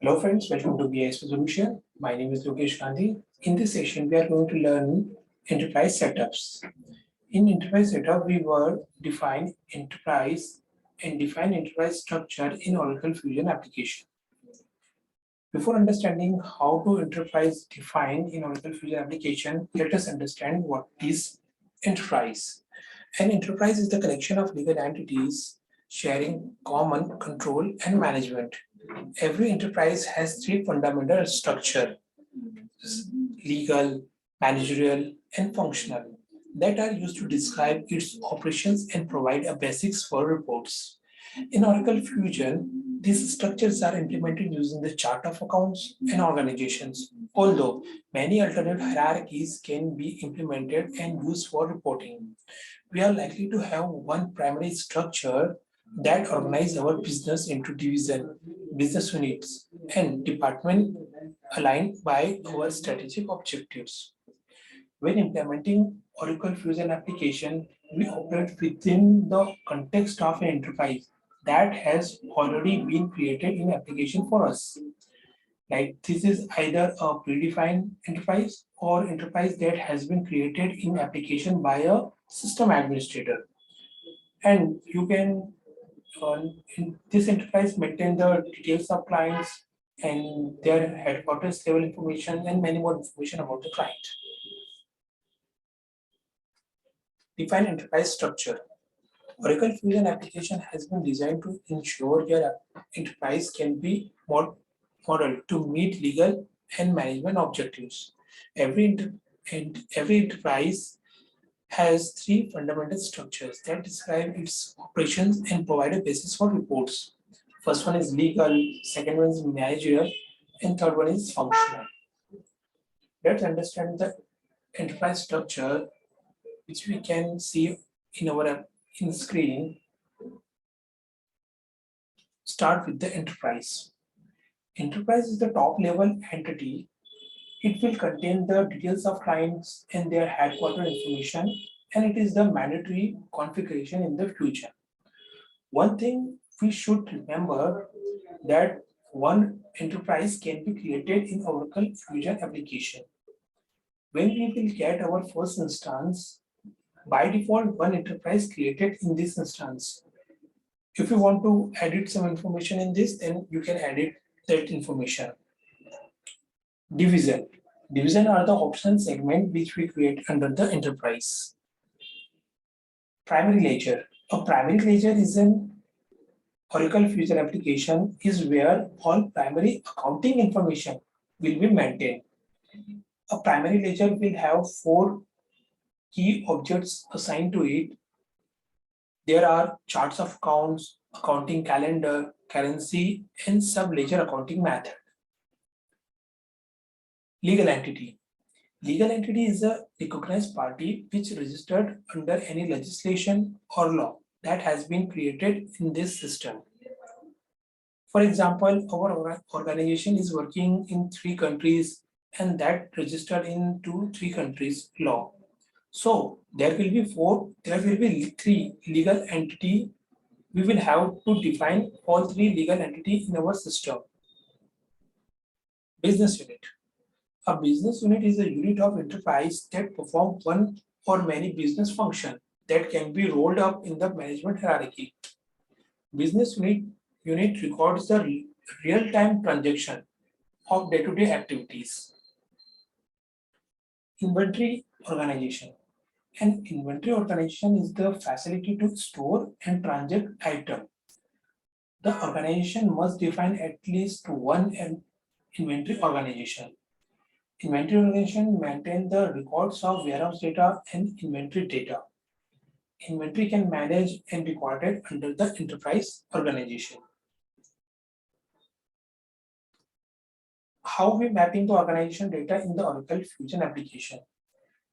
Hello friends, welcome to BISP Solution. My name is Lokesh Gandhi. In this session, we are going to learn enterprise setups. In enterprise setup, we will define enterprise structure in Oracle Fusion application. Before understanding how to enterprise define in Oracle Fusion application, let us understand what is enterprise. An enterprise is the collection of legal entities sharing common control and management. Every enterprise has three fundamental structures: legal, managerial, and functional, that are used to describe its operations and provide a basics for reports. In Oracle Fusion, these structures are implemented using the chart of accounts and organizations, although many alternate hierarchies can be implemented and used for reporting. We are likely to have one primary structure that organizes our business into business units, and department aligned by our strategic objectives. When implementing Oracle Fusion application, we operate within the context of an enterprise that has already been created in application for us. Like this is either a predefined enterprise or enterprise that has been created in application by a system administrator. And you can in this enterprise maintain the details of clients and their headquarters level information and many more information about the client. Define enterprise structure. Oracle Fusion application has been designed to ensure your enterprise can be modeled to meet legal and management objectives. Every enterprise has three fundamental structures that describe its operations and provide a basis for reports. First one is legal, second one is managerial, and third one is functional. Let's understand the enterprise structure, which we can see in our in screen. Start with the enterprise. Enterprise is the top level entity. It will contain the details of clients and their headquarter information, and it is the mandatory configuration in the future. One thing we should remember that one enterprise can be created in Oracle Fusion application. When we will get our first instance, by default, one enterprise created in this instance. If you want to edit some information in this, then you can edit that information. Division. Division are the optional segment which we create under the enterprise. Primary ledger. A primary ledger is an Oracle Fusion application is where all primary accounting information will be maintained. A primary ledger will have four key objects assigned to it. There are charts of accounts, accounting calendar, currency, and sub-ledger accounting method. Legal entity. Legal entity is a recognized party which registered under any legislation or law that has been created in this system. For example, our organization is working in 3 countries and that registered in 3 countries law. So there will be 3 legal entity. We will have to define all 3 legal entities in our system. Business unit. A business unit is a unit of enterprise that performs one or many business functions that can be rolled up in the management hierarchy. Business unit records the real-time transaction of day-to-day activities. Inventory organization. An inventory organization is the facility to store and transact items. The organization must define at least one inventory organization. Inventory organization maintain the records of warehouse data and inventory data. Inventory can manage and recorded under the enterprise organization. How we mapping the organization data in the Oracle Fusion application?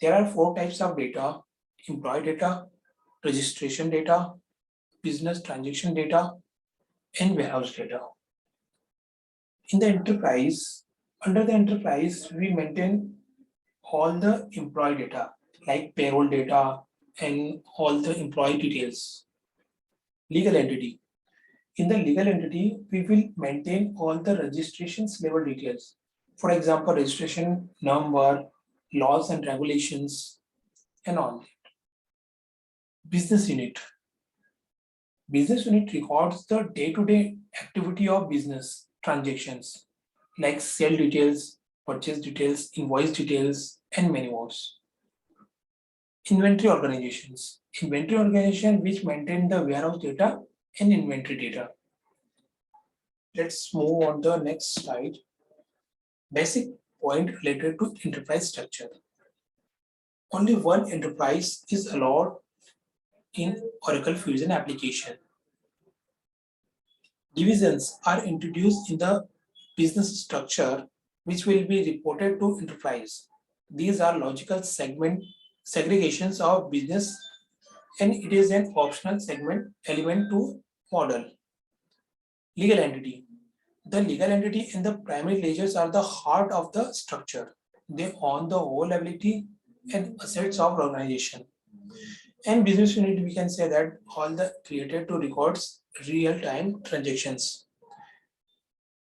There are 4 types of data: employee data, registration data, business transaction data, and warehouse data. In the enterprise, under the enterprise, we maintain all the employee data like payroll data and all the employee details. Legal entity. In the legal entity, we will maintain all the registrations level details. For example, registration number, laws and regulations, and all. Business unit. Business unit records the day-to-day activity of business transactions like sale details, purchase details, invoice details, and many more. Inventory organizations. Inventory organization which maintain the warehouse data and inventory data. Let's move on the next slide. Basic point related to enterprise structure. Only one enterprise is allowed in Oracle Fusion application. Divisions are introduced in the business structure which will be reported to enterprise. These are logical segment segregations of business, and it is an optional segment element to model. Legal entity. The legal entity and the primary ledgers are the heart of the structure. They own the whole ability and assets of organization. And business unit, we can say that all the created to records real-time transactions.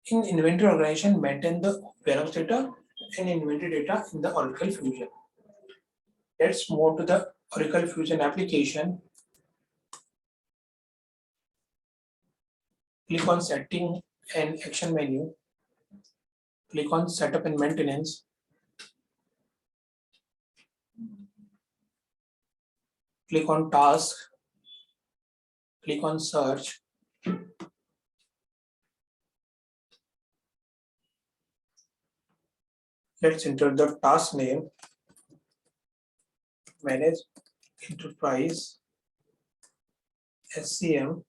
In inventory organization, maintain the warehouse data and inventory data in the Oracle Fusion. Let's move to the Oracle Fusion application. Click on setting and action menu. Click on setup and maintenance. Click on task. Click on search. Let's enter the task name. Manage enterprise SCM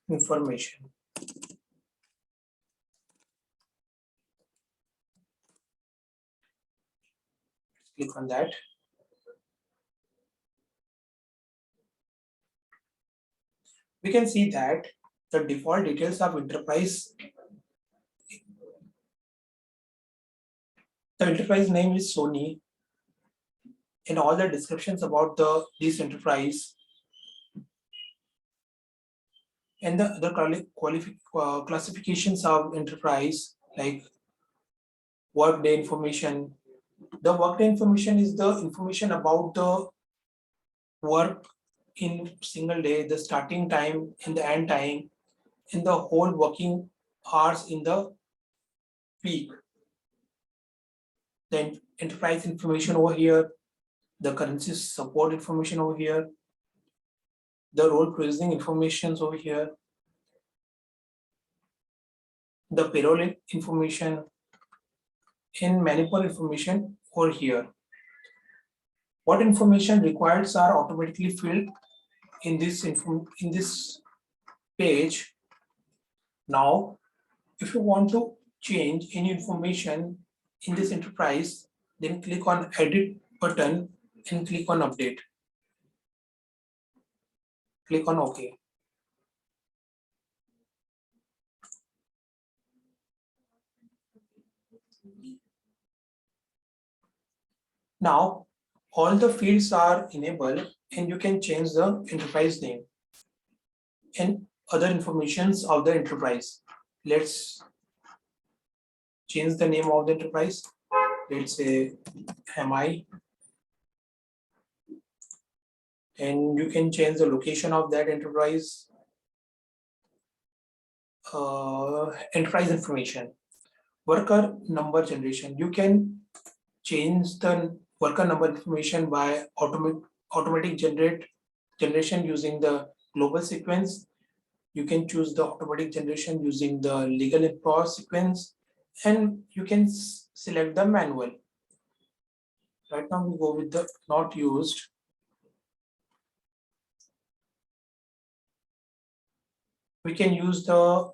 information. Click on that. We can see that the default details of enterprise, the enterprise name is Sony, and all the descriptions about this enterprise and the other classifications of enterprise like workday information. The workday information is the information about the work in single day, the starting time and the end time, and the whole working hours in the week. The enterprise information over here, the currency support information over here, the role processing information over here, the payroll information, and many more information over here. What information required are automatically filled in this page. Now, if you want to change any information in this enterprise, then click on edit button and click on update. Click on OK. Now, all the fields are enabled and you can change the enterprise name and other informations of the enterprise. Let's change the name of the enterprise. Let's say MI, and you can change the location of that enterprise. Enterprise information, worker number generation. You can change the worker number information by automatic generation using the global sequence. You can choose the automatic generation using the legal employer sequence, and you can select the manual. Right now we go with the not used. We can use the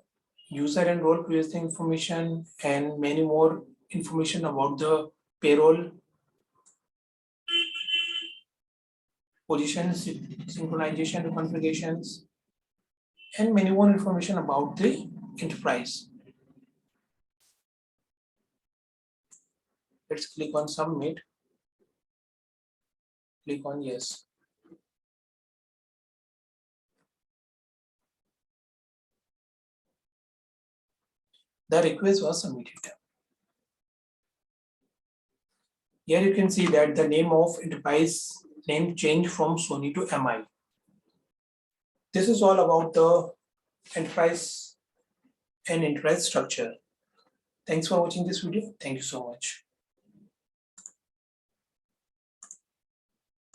user and role processing information and many more information about the payroll, position synchronization configurations, and many more information about the enterprise. Let's click on submit. Click on yes. The request was submitted. Here you can see that the name of enterprise name changed from Sony to MI. This is all about the enterprise and enterprise structure. Thanks for watching this video. Thank you so much.